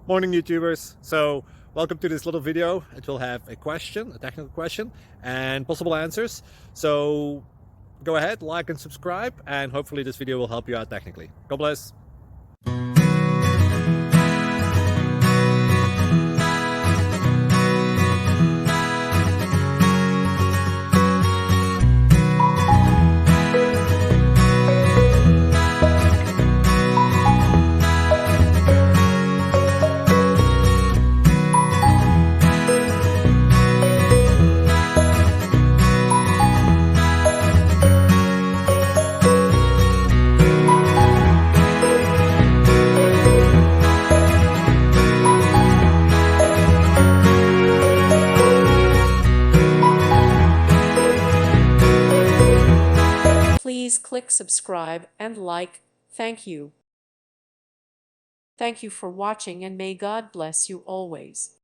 Morning YouTubers. So welcome to this little video. It will have a question, a technical question, and possible answers. So go ahead, like and subscribe, and hopefully this video will help you out technically. God bless. Please click subscribe and like. Thank you. Thank you for watching, and may God bless you always.